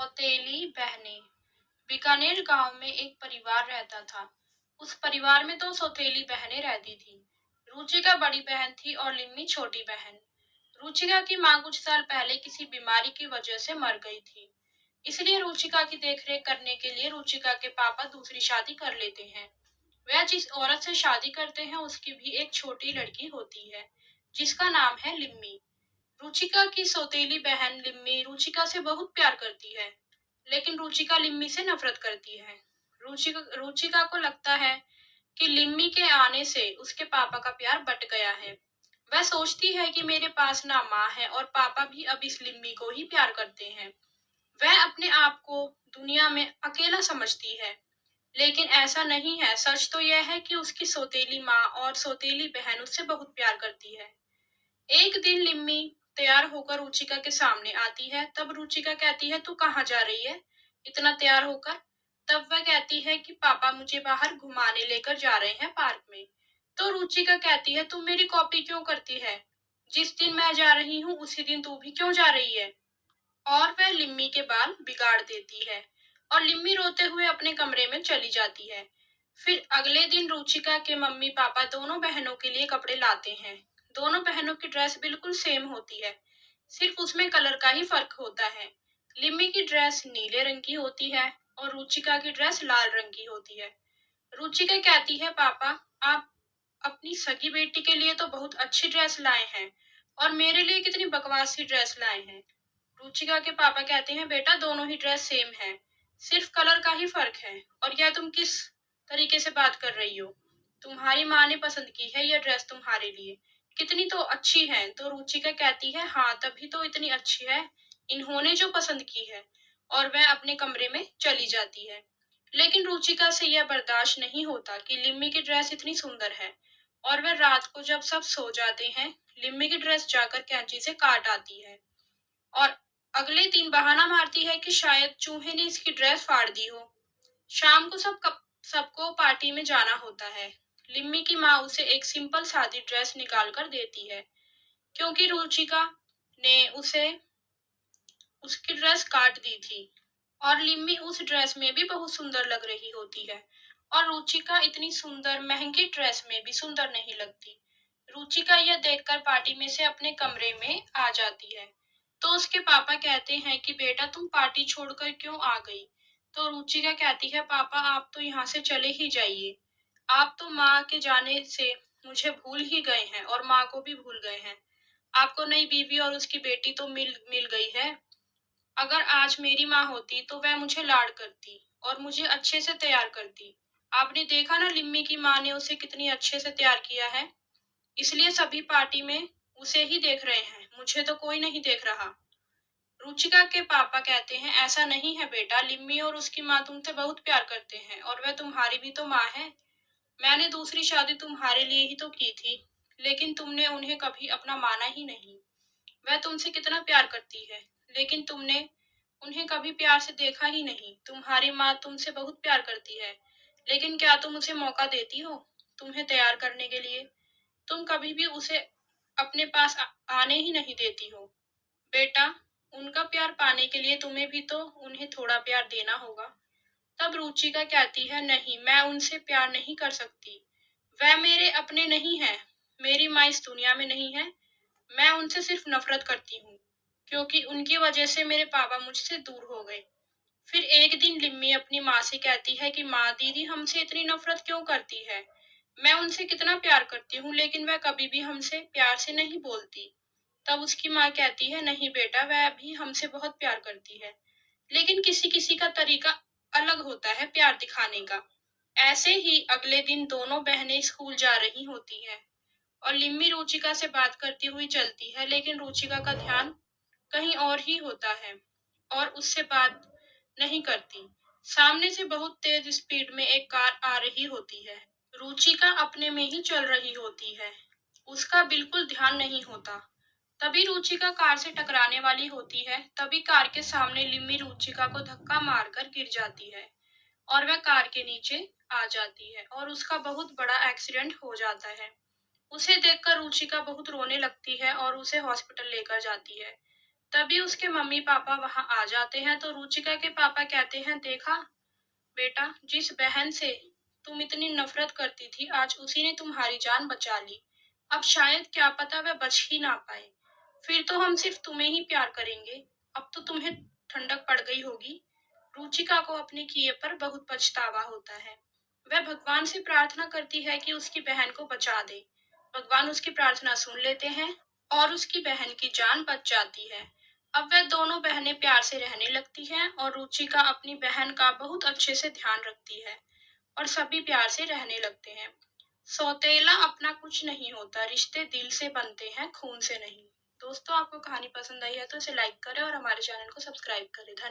सौतेली बहनें। बीकानेर गांव में एक परिवार रहता था। उस परिवार में दो सौतेली बहनें रहती थीं। रुचिका बड़ी बहन थी और लिम्मी छोटी बहन। रुचिका की माँ कुछ साल पहले किसी बीमारी की वजह से मर गई थी। इसलिए रुचिका की देखरेख करने के लिए रुचिका के पापा दूसरी शादी कर लेते हैं। वह जिस औरत से शादी करते हैं उसकी भी एक छोटी लड़की होती है, जिसका नाम है लिम्मी। रुचिका की सौतेली बहन लिम्मी रुचिका से बहुत प्यार करती है, लेकिन रुचिका लिम्मी से नफरत करती है। रुचिका को लगता है कि लिम्मी के आने से उसके पापा का प्यार बंट गया है। वह सोचती है कि मेरे पास ना माँ है और पापा भी अब इस लिम्मी को ही प्यार करते हैं। वह अपने आप को दुनिया में अकेला समझती है, लेकिन ऐसा नहीं है। सच तो यह है कि उसकी सौतेली माँ और सौतेली बहन उससे बहुत प्यार करती है। एक दिन लिम्मी तैयार होकर रुचिका के सामने आती है। तब रुचिका कहती है, तू कहाँ जा रही है इतना तैयार होकर? तब वह कहती है कि पापा मुझे बाहर घुमाने लेकर जा रहे हैं पार्क में। तो रुचिका कहती है, तुम मेरी कॉपी क्यों करती है? जिस दिन मैं जा रही हूँ उसी दिन तू भी क्यों जा रही है? और वह लिम्मी के बाल बिगाड़ देती है और लिम्मी रोते हुए अपने कमरे में चली जाती है। फिर अगले दिन रुचिका के मम्मी पापा दोनों बहनों के लिए कपड़े लाते हैं। दोनों बहनों की ड्रेस बिल्कुल सेम होती है, सिर्फ उसमें कलर का ही फर्क होता है। लिम्मी की ड्रेस नीले रंग की होती है और रुचिका की ड्रेस लाल रंग की होती है। रुचिका कहती है, पापा आप अपनी सगी बेटी के लिए तो बहुत अच्छी ड्रेस लाए हैं और मेरे लिए कितनी बकवास सी ड्रेस लाए हैं। रुचिका के पापा कहते हैं, बेटा दोनों ही ड्रेस सेम है, सिर्फ कलर का ही फर्क है। और यह तुम किस तरीके से बात कर रही हो? तुम्हारी माँ ने पसंद की है यह ड्रेस तुम्हारे लिए, कितनी तो अच्छी है। तो रुचिका कहती है, हाँ तभी तो इतनी अच्छी है, इन्होंने जो पसंद की है। और वह अपने कमरे में चली जाती है। लेकिन रुचिका से यह बर्दाश्त नहीं होता कि लिम्मी की ड्रेस इतनी सुंदर है। और वह रात को जब सब सो जाते हैं, लिम्मी की ड्रेस जाकर कैंची से काट आती है और अगले दिन बहाना मारती है कि शायद चूहे ने इसकी ड्रेस फाड़ दी हो। शाम को सबको पार्टी में जाना होता है। लिम्मी की माँ उसे एक सिंपल सादी ड्रेस निकाल कर देती है, क्योंकि रुचिका ने उसे उसकी ड्रेस काट दी थी। और लिम्मी उस ड्रेस में भी बहुत सुंदर लग रही होती है और रुचिका इतनी सुंदर महंगी ड्रेस में भी सुंदर नहीं लगती। रुचिका यह देखकर पार्टी में से अपने कमरे में आ जाती है। तो उसके पापा कहते हैं कि बेटा तुम पार्टी छोड़कर क्यों आ गई? तो रुचिका कहती है, पापा आप तो यहाँ से चले ही जाइए। आप तो माँ के जाने से मुझे भूल ही गए हैं और माँ को भी भूल गए हैं। आपको नई बीवी और उसकी बेटी तो मिल मिल गई है। अगर आज मेरी माँ होती तो वह मुझे लाड करती और मुझे अच्छे से तैयार करती। आपने देखा ना लिम्मी की माँ ने उसे कितनी अच्छे से तैयार किया है, इसलिए सभी पार्टी में उसे ही देख रहे हैं, मुझे तो कोई नहीं देख रहा। रुचिका के पापा कहते हैं, ऐसा नहीं है बेटा, लिम्मी और उसकी माँ तुमसे बहुत प्यार करते हैं और वह तुम्हारी भी तो माँ है। मैंने दूसरी शादी तुम्हारे लिए ही तो की थी, लेकिन तुमने उन्हें कभी अपना माना ही नहीं। वह तुमसे कितना प्यार करती है, लेकिन तुमने उन्हें कभी प्यार से देखा ही नहीं। तुम्हारी माँ तुमसे बहुत प्यार करती है, लेकिन क्या तुम उसे मौका देती हो तुम्हें तैयार करने के लिए? तुम कभी भी उसे अपने पास आने ही नहीं देती हो। बेटा, उनका प्यार पाने के लिए तुम्हें भी तो उन्हें थोड़ा प्यार देना होगा। तब रुचिका कहती है, नहीं मैं उनसे प्यार नहीं कर सकती, वह मेरे अपने नहीं है। मेरी माँ इस दुनिया में नहीं है। मैं उनसे सिर्फ नफरत करती हूँ, क्योंकि उनकी वजह से मेरे पापा मुझसे दूर हो गए। फिर एक दिन लिम्मी अपनी माँ से कहती है कि माँ दीदी हमसे इतनी नफरत क्यों करती है? मैं उनसे कितना प्यार करती हूँ, लेकिन वह कभी भी हमसे प्यार से नहीं बोलती। तब उसकी माँ कहती है, नहीं बेटा वह भी हमसे बहुत प्यार करती है, लेकिन किसी किसी का तरीका अलग होता है प्यार दिखाने का। ऐसे ही अगले दिन दोनों बहनें स्कूल जा रही होती हैं और लिम्मी रुचिका से बात करती हुई चलती है, लेकिन रुचिका का ध्यान कहीं और ही होता है और उससे बात नहीं करती। सामने से बहुत तेज स्पीड में एक कार आ रही होती है। रुचिका अपने में ही चल रही होती है, उसका बिल्कुल ध्यान नहीं होता। तभी रुचिका कार से टकराने वाली होती है। तभी कार के सामने लिम्मी रुचिका को धक्का मारकर गिर जाती है और वह कार के नीचे आ जाती है और उसका बहुत बड़ा एक्सीडेंट हो जाता है। उसे देखकर रुचिका बहुत रोने लगती है और उसे हॉस्पिटल लेकर जाती है। तभी उसके मम्मी पापा वहां आ जाते हैं तो रुचिका के पापा कहते हैं, देखा बेटा, जिस बहन से तुम इतनी नफरत करती थी आज उसी ने तुम्हारी जान बचा ली। अब शायद क्या पता वह बच ही ना पाए। फिर तो हम सिर्फ तुम्हें ही प्यार करेंगे। अब तो तुम्हें ठंडक पड़ गई होगी। रुचिका को अपने किए पर बहुत पछतावा होता है। वह भगवान से प्रार्थना करती है कि उसकी बहन को बचा दे। भगवान उसकी प्रार्थना सुन लेते हैं और उसकी बहन की जान बच जाती है। अब वह दोनों बहनें प्यार से रहने लगती हैं और रुचिका अपनी बहन का बहुत अच्छे से ध्यान रखती है और सभी प्यार से रहने लगते हैं। सौतेला अपना कुछ नहीं होता, रिश्ते दिल से बनते हैं, खून से नहीं। दोस्तों, आपको कहानी पसंद आई है तो इसे लाइक करें और हमारे चैनल को सब्सक्राइब करें। धन्यवाद।